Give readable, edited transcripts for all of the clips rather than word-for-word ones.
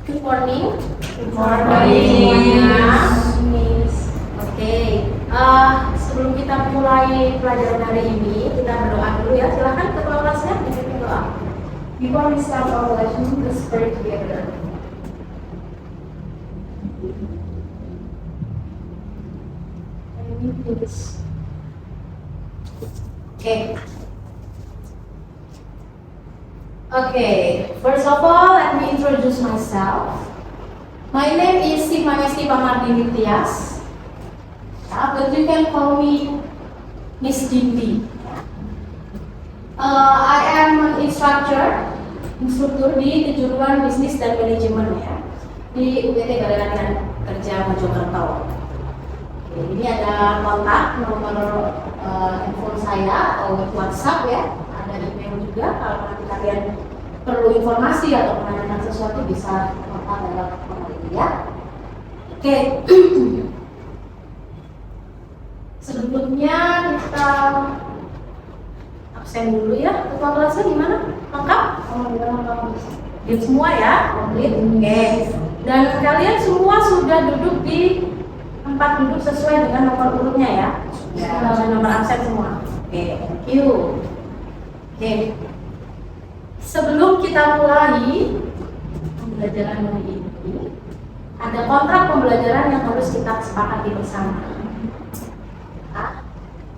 Good morning. Good morning. Miss. Oke. Sebelum kita mulai pelajaran hari ini, kita berdoa dulu ya. Silakan ketua kelasnya pimpin doa. Before we start our lesson, let's pray together. Okay. First of all, let me introduce myself. My name is Simangesti Pamardini Tias, but you can call me Miss Dindi. I am an instruktur di kejuruan bisnis dan manajemen ya di UGT Balai Latihan Kerja Mojokerto. Ini ada kontak nomor handphone saya atau WhatsApp ya, ada email juga kalau nanti kalian perlu informasi atau menanyakan sesuatu bisa kontak lewat nomor ini ya. Oke. Sebelumnya kita absen dulu ya. Ketua kelasnya gimana? Lengkap? Komplit semua ya? Komplit. Oke. Dan kalian semua sudah duduk di tempat duduk sesuai dengan nomor urutnya ya? Nomor absen semua. Oke, thank you. Oke. Sebelum kita mulai pembelajaran hari ini, ada kontrak pembelajaran yang harus kita sepakati bersama.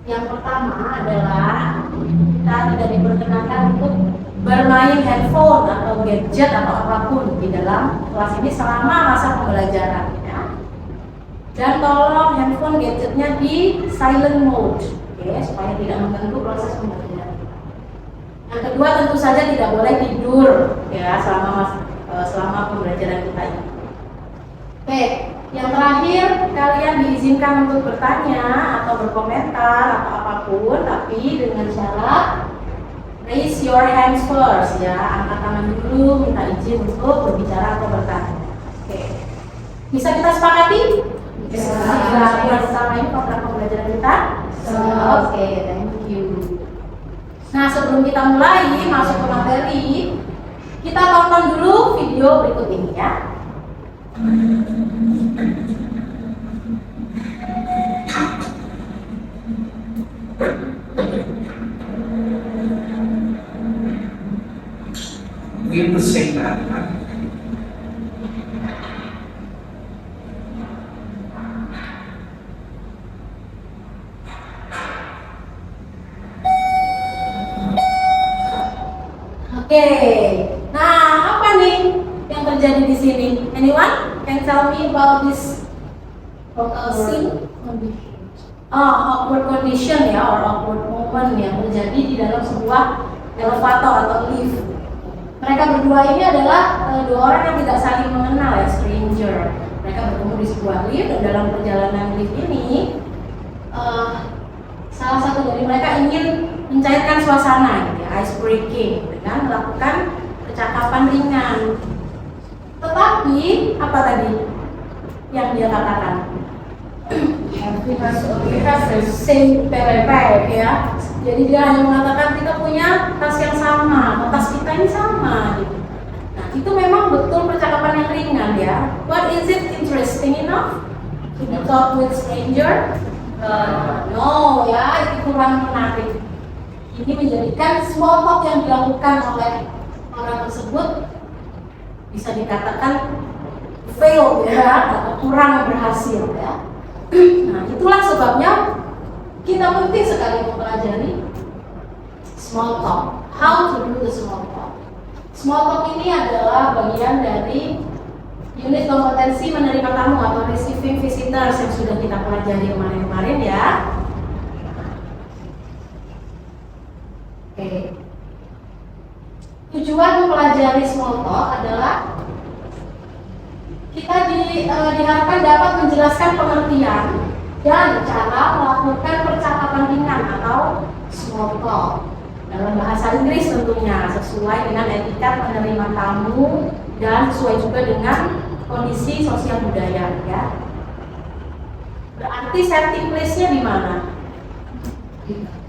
Yang pertama adalah kita tidak diperkenankan untuk bermain handphone atau gadget atau apapun di dalam kelas ini selama masa pembelajaran ya. Dan tolong handphone gadgetnya di silent mode, oke, supaya tidak mengganggu proses pembelajaran. Yang kedua tentu saja tidak boleh tidur ya selama pembelajaran kita ini. Oke, yang terakhir kalian diizinkan untuk bertanya atau berkomentar atau apapun, tapi dengan syarat raise your hands first ya, angkat tangan dulu, minta izin untuk berbicara atau bertanya. Oke, bisa kita sepakati? Bisa. Buat sama ini program pembelajaran kita. Oke, thank you. Nah, sebelum kita mulai masuk ke materi, kita tonton dulu video berikut ini ya. We sing that. Oke, nah apa nih yang terjadi di sini? Anyone can tell me about this scene? Awkward condition ya, or awkward moment yang terjadi di dalam sebuah elevator atau lift. Mereka berdua ini adalah dua orang yang tidak saling mengenal ya, stranger. Mereka bertemu di sebuah lift dan dalam perjalanan lift ini salah satu dari mereka ingin mencairkan suasana gitu ya, ice breaking dengan melakukan percakapan ringan. Tetapi apa tadi yang dia katakan? We have the same backpack ya. Jadi dia hanya mengatakan kita punya tas yang sama, tas kita ini sama gitu. Nah, itu memang betul percakapan yang ringan ya. But is it interesting enough to talk with stranger? No ya, itu kurang menarik. Ini menjadikan small talk yang dilakukan oleh orang tersebut bisa dikatakan fail ya, atau kurang berhasil ya. Nah, itulah sebabnya kita penting sekali mempelajari small talk. How to do the small talk. Small talk ini adalah bagian dari unit kompetensi menerima tamu atau receiving visitors yang sudah kita pelajari kemarin ya. Oke. Tujuan mempelajari small talk adalah kita diharapkan dapat menjelaskan pengertian dan cara melakukan percakapan ringan atau small talk dalam bahasa Inggris tentunya sesuai dengan etika menerima tamu dan sesuai juga dengan kondisi sosial budaya ya. Berarti setting place-nya di mana?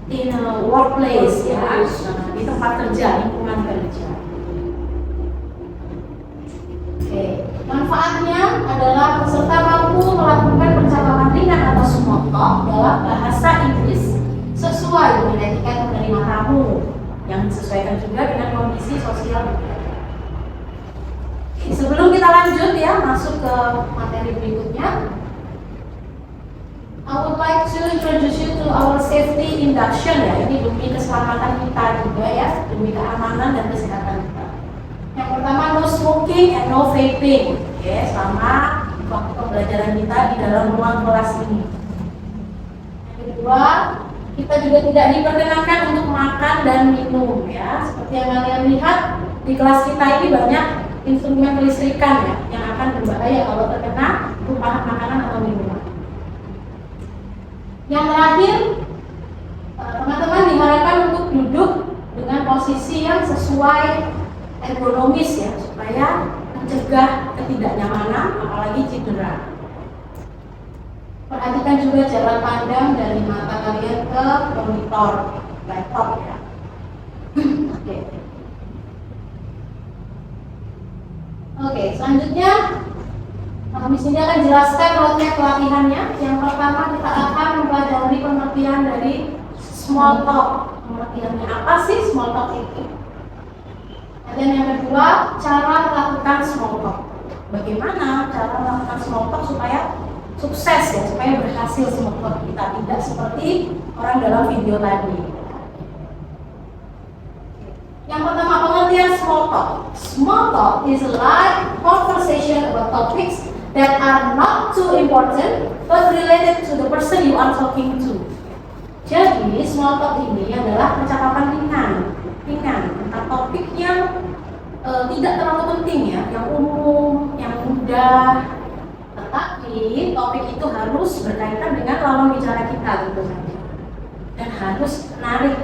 In a workplace ya, di tempat kerja, lingkungan kerja. Oke. kamu yang disesuaikan juga dengan kondisi sosial. Sebelum kita lanjut ya masuk ke materi berikutnya, I would like to introduce you to our safety induction ya. Ini demi keselamatan kita juga ya, demi keamanan dan kesehatan kita. Yang pertama, no smoking and no vaping. Oke, selama waktu pembelajaran kita di dalam ruang kelas ini. Yang kedua, kita juga tidak diperkenankan untuk makan dan minum ya. Seperti yang kalian lihat di kelas kita ini banyak instrumen kelistrikan ya yang akan berbahaya kalau terkena tumpahan makanan atau minuman. Yang terakhir, teman-teman diharapkan untuk duduk dengan posisi yang sesuai ergonomis ya, supaya mencegah ketidaknyamanan apalagi cedera. Perhatikan juga jarak pandang dari mata kalian ke monitor laptop ya. Oke, selanjutnya di sini akan jelaskan roadmap pelatihannya. Yang pertama kita akan mempelajari pengertian dari small talk. Pengertiannya apa sih small talk itu? Dan yang kedua, cara melakukan small talk. Bagaimana cara melakukan small talk supaya sukses ya, supaya berhasil small talk kita, tidak seperti orang dalam video tadi. Yang pertama, pengertian small talk. Small talk is a light conversation about topics that are not too important but related to the person you are talking to. Jadi, small talk ini adalah percakapan ringan tentang topik yang tidak terlalu penting ya, yang umum, yang mudah. Tetapi topik itu harus berkaitan dengan lawan bicara kita tentu saja, dan harus menarik.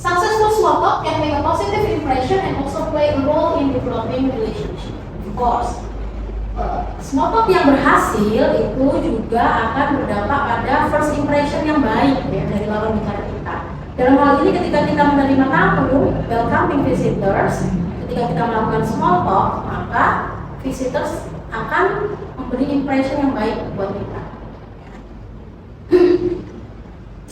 Successful small talk can make a positive impression and also play a role in developing relationship. Of course, small talk yang berhasil itu juga akan berdampak pada first impression yang baik ya dari lawan bicara kita. Dalam hal ini ketika kita menerima tamu, welcoming visitors, ketika kita melakukan small talk, maka visitors akan memberi impression yang baik buat kita.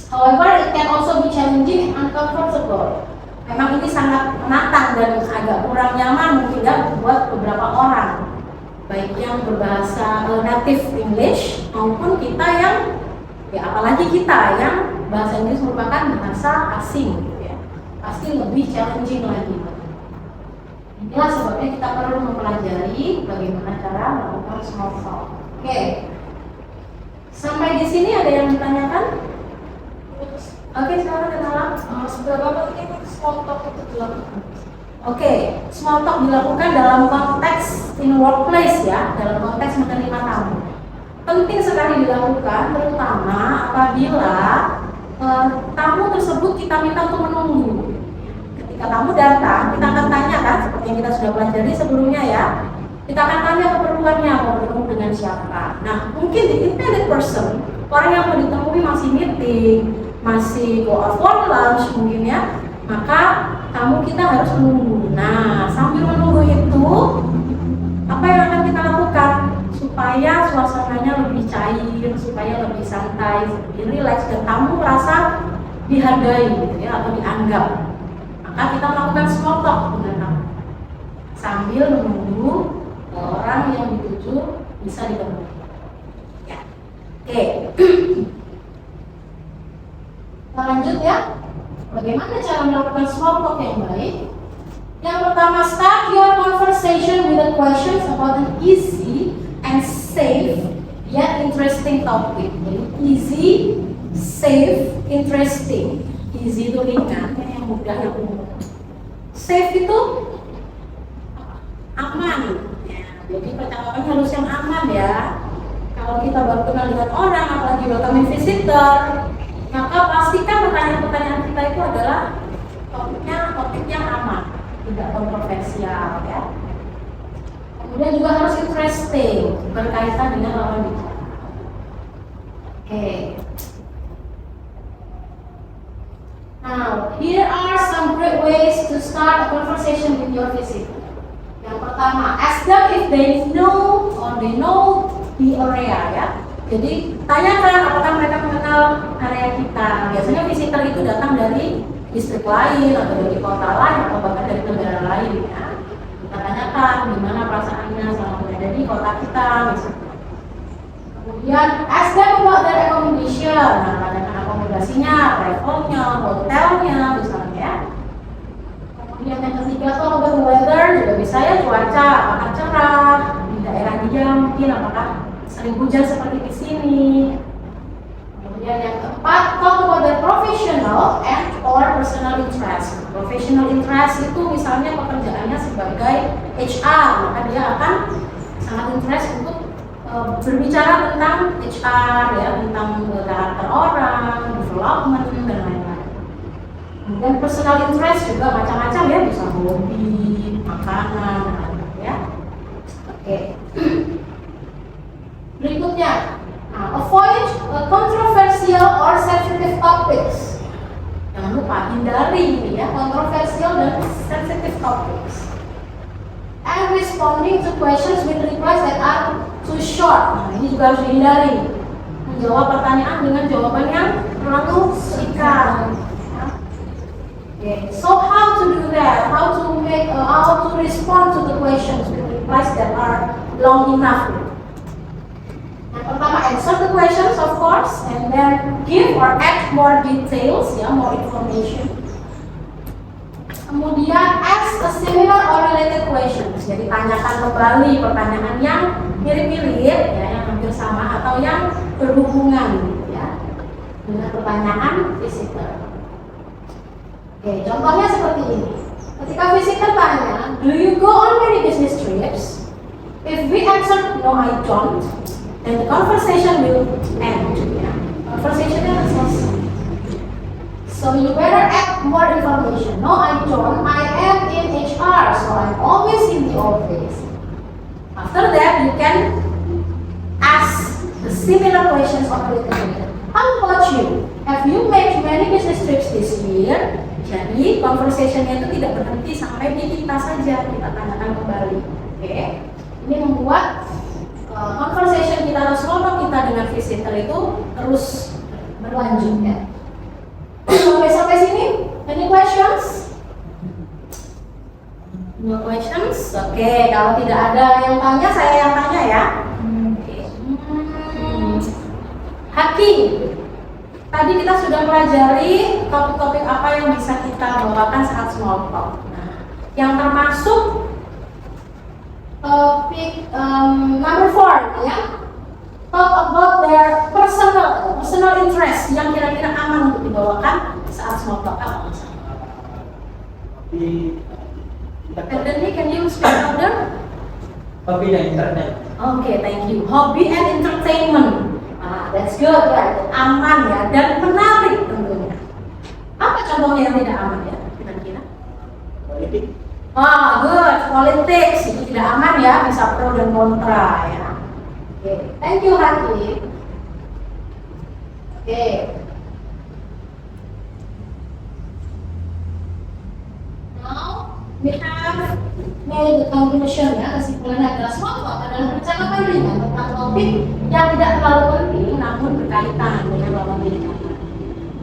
However, it can also be challenging and uncomfortable. Memang ini sangat menantang dan agak kurang nyaman mungkin ya buat beberapa orang, baik yang berbahasa native English maupun kita yang ya apalagi kita yang bahasa Inggris merupakan bahasa asing gitu ya. Pasti lebih challenging lagi. Inilah sebabnya kita perlu mempelajari bagaimana cara melakukan small talk. Oke. Sampai di sini ada yang ditanyakan? Oke, sekarang kenalan. Seberapa penting small talk itu dilakukan? Oke, small talk dilakukan dalam konteks in workplace ya, dalam konteks menerima tamu. Penting sekali dilakukan, terutama apabila tamu tersebut kita minta untuk menunggu. Ketika tamu datang, kita akan tanya kan, seperti yang kita sudah pelajari sebelumnya ya. Kita akan tanya keperluannya, mau bertemu dengan siapa. Nah, mungkin the intended person, orang yang mau ditemui masih meeting, masih go out for lunch mungkin ya, maka tamu kita harus menunggu. Nah, sambil menunggu itu, apa yang akan kita lakukan supaya suasananya lebih cair, supaya lebih santai, lebih rileks dan tamu merasa dihargai gitu ya, atau dianggap. Maka kita melakukan small talk dengan tamu sambil menunggu orang yang dituju bisa ditemui. Ya. Oke. Kita lanjut ya. Bagaimana cara melakukan small talk yang baik? Yang pertama, start your conversation with the questions about an easy and safe yet interesting topic. Jadi easy, safe, interesting. Easy itu ringan, yang mudah, yang umum. Safe itu aman. Ya, jadi percakapan harus yang aman ya. Kalau kita baru kenal dengan orang, apalagi welcoming visitor, maka pastikan pertanyaan-pertanyaan kita itu adalah topik yang aman, tidak kontroversial ya. Kemudian juga harus interesting, berkaitan dengan lawan bicara. Oke. Now, here are some great ways to start a conversation with your visitor. Yang pertama, ask them if they know the area ya. Jadi tanyakan apakah mereka mengenal area kita. Biasanya visitor itu datang dari distrik lain atau dari kota lain atau bahkan dari negara lain ya. Kita tanyakan gimana perasaannya selama berada di kota kita misalnya. Kemudian ask them about their accommodation. Nah, tanyakan akomodasinya, travelnya, hotelnya misalnya ya. Kemudian yang ketiga tuh about the weather, juga bisa ya cuaca, apakah cerah di daerah dia mungkin, apakah sering hujan seperti di sini. Kemudian yang keempat, talk about their professional and or personal interest. Professional interest itu misalnya pekerjaannya sebagai HR, maka dia akan sangat interest untuk berbicara tentang HR ya, tentang karakter orang, development dan lain-lain. Kemudian personal interest juga macam-macam ya, bisa hobi, makanan, dan lain-lain ya. Oke. Berikutnya, avoid controversial or sensitive topics. Jangan lupa hindari ini ya, kontroversial dan sensitive topics. And responding to questions with replies that are too short. Nah, ini juga harus dihindari. Menjawab pertanyaan dengan jawaban yang terlalu singkat. Okay. So how to do that? How to respond to the questions with replies that are long enough? Yang pertama, answer the questions of course, and then give or add more details, ya, more information. Kemudian ask a similar or related questions. Jadi tanyakan kembali pertanyaan yang mirip-mirip, ya, yang hampir sama atau yang berhubungan, ya, dengan pertanyaan visitor. Oke, contohnya seperti ini. Ketika visitor tanya, do you go on many business trips? If we answer no, I don't, then the conversation will end. Ya. Conversationnya akan selesai. So you better add more information. No, I don't. I am in HR, so I'm always in the office. After that, you can ask the similar questions or related. How about you? Have you made many business trips this year? Jadi conversationnya itu tidak berhenti sampai di kita saja, kita tanyakan kembali. Oke? Ini membuat conversation kita atau small kita dengan visitor itu terus berlanjut ya. Oke, sampai sini. Any questions? No questions? Oke, kalau tidak ada yang tanya, saya yang tanya ya. Haki, tadi kita sudah pelajari topik-topik apa yang bisa kita bawakan saat small talk. Nah, yang termasuk topik number 4 ya. Talk about their personal interest yang kira-kira aman untuk dibawakan saat small talk. Then can you speak louder? Hobi dan internet. Okay, thank you. Hobby and entertainment. That's good ya. Aman ya dan menarik tentunya. Apa contohnya yang tidak aman ya? Kira-kira? Politik. Good. Politics itu tidak aman ya, bisa pro dan kontra ya. Okay. Thank you, Haki. Okay. Now we have made the conclusion ya, kesimpulan adalah small talk adalah percakapan ringan tentang topik yang tidak terlalu penting namun berkaitan dengan lawan bicara.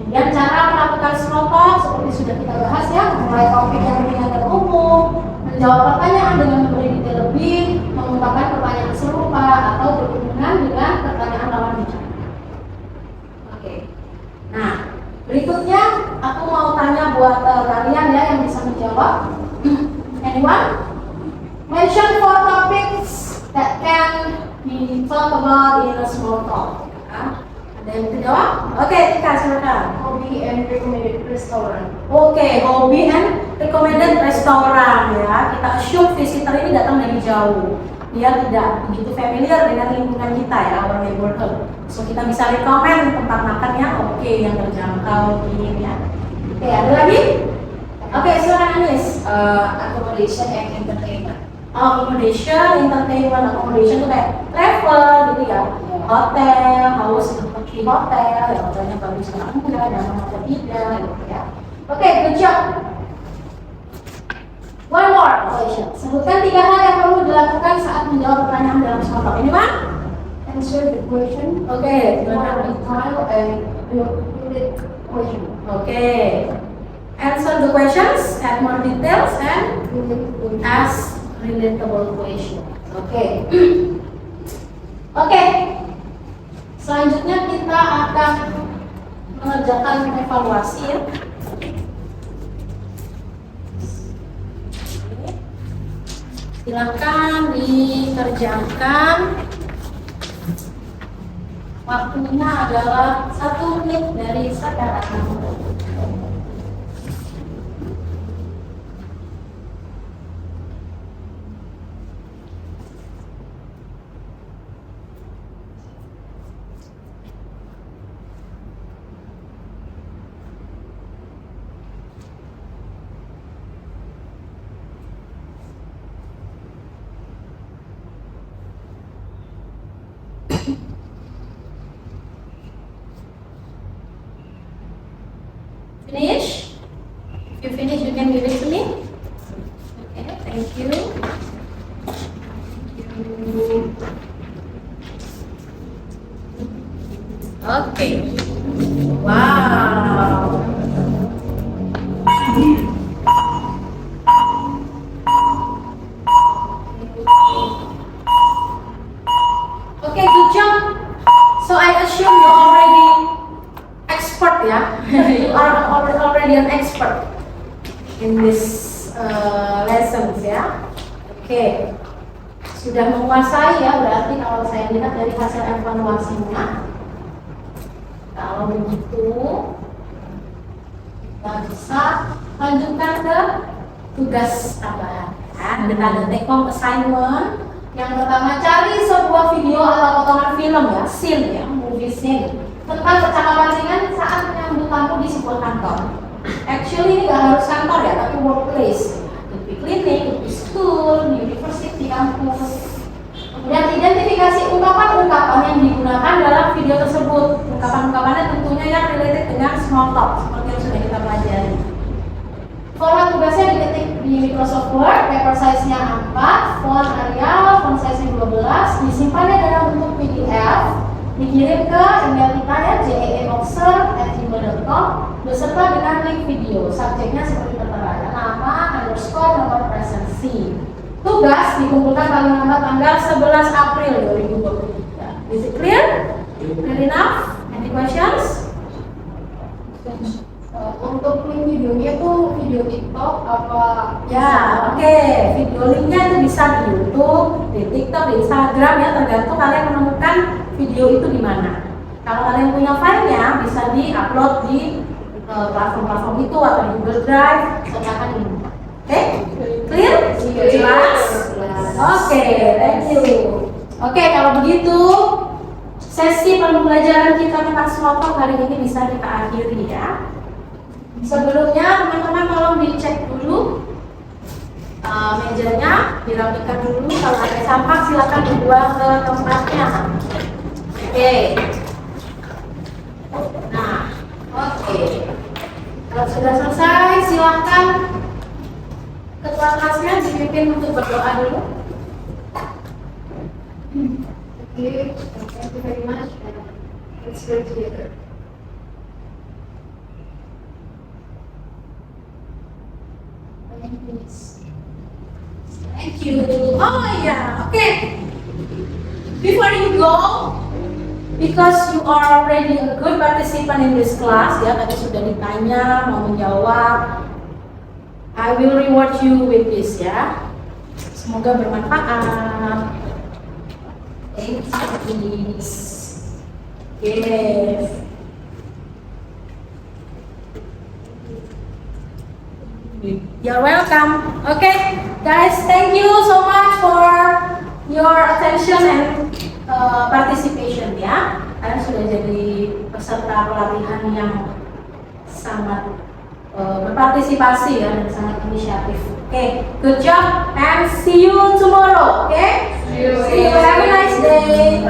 Kemudian cara melakukan small talk seperti sudah kita bahas ya, mulai topik yang ringan dan umum, menjawab pertanyaan dengan memberi detail lebih, mengungkapkan pertanyaan serupa atau berhubungan dengan pertanyaan lawan bicara. Oke. Nah, berikutnya aku mau tanya buat kalian ya yang bisa menjawab. Anyone? Mention 4 topics that can be talked about in a small talk. Ada yang bisa jawab? Oke, Tika silakan. Hobby and recommended restaurant. Oke, hobi and recommended restoran ya. Kita assume visitor ini datang dari jauh. Dia tidak begitu familiar dengan lingkungan kita ya, our neighborhood. So kita bisa recommend tempat makan yang oke, yang terjangkau ini ya. Oke, ada lagi? Oke, silakan Anis. Accommodation and entertainment. Accommodation itu kayak travel gitu ya. Hotel, harus di hotel, ya hotelnya bagus atau enggak, dan atau tidak gitu ya. Oke, good job. One more question. Sebutkan 3 hal yang perlu dilakukan saat menjawab pertanyaan dalam small talk. Ini Bang? answer the question. Oke, One silakan. time and you read question. Oke. Answer the questions, add more details, and ask relatable questions. Oke. Oke. Selanjutnya kita akan mengerjakan evaluasi ya. Silakan dikerjakan. Waktunya adalah 1 menit dari sekarang. Finish? If you finish, you can give it to me. Okay, thank you. Okay. Wow. Okay, good job. So I assume you already expert ya. You are already an expert in this lessons ya. Oke. Sudah menguasai ya, berarti kalau saya lihat dari hasil evaluasinya. Kalau begitu kita bisa lanjutkan ke tugas tambahan ya. Kita ada take home assignment. Yang pertama, cari sebuah video atau potongan film ya, scene ya, movie scene tentang percakapan ringan saat menyambut tamu di sebuah kantor. Actually ini nggak harus kantor ya, tapi workplace. Could be clinic, could be school, university, kampus. Kemudian identifikasi ungkapan-ungkapan yang digunakan dalam video tersebut. Ungkapan-ungkapannya tentunya yang related dengan small talk, seperti yang sudah kita pelajari. Format tugasnya diketik di Microsoft Word, paper size-nya 4, font Arial, font size-nya 12, disimpannya dalam bentuk PDF, dikirim ke email kita ya, jeenobserve@gmail.com beserta dengan link video. Subjeknya seperti tertera, nama, underscore, nomor presensi. Tugas dikumpulkan paling lambat tanggal 11 April 2023. Is it clear? Clear enough? Any questions? Untuk link videonya tuh video TikTok apa? Ya, oke. Video linknya itu bisa di YouTube, di TikTok, di Instagram ya, tergantung kalian menemukan video itu di mana. Kalau kalian punya filenya, bisa di-upload di platform-platform itu atau di Google Drive, sertakan ini. Oke? Clear? Jelas? Oke, thank you. Oke, kalau begitu sesi pembelajaran kita tentang small talk hari ini bisa kita akhiri ya. Sebelumnya teman-teman tolong dicek dulu mejanya, dirapikan dulu. Kalau ada sampah silakan dibuang ke tempatnya. Oke. Nah, oke. Kalau sudah selesai silakan ketua kelasnya dipimpin untuk berdoa dulu. Okay, thank you very much. Let's pray together. Thank you. Oh yeah, okay. Before you go, because you are already a good participant in this class, ya tadi sudah ditanya mau menjawab, I will reward you with this ya. Semoga bermanfaat. Thank you. Yes. You're welcome. Okay, guys, thank you so much for your attention and participation ya. Kalian sudah jadi peserta pelatihan yang sangat berpartisipasi ya dan sangat inisiatif. Okay, good job and see you tomorrow. Okay, see you. Have a nice day.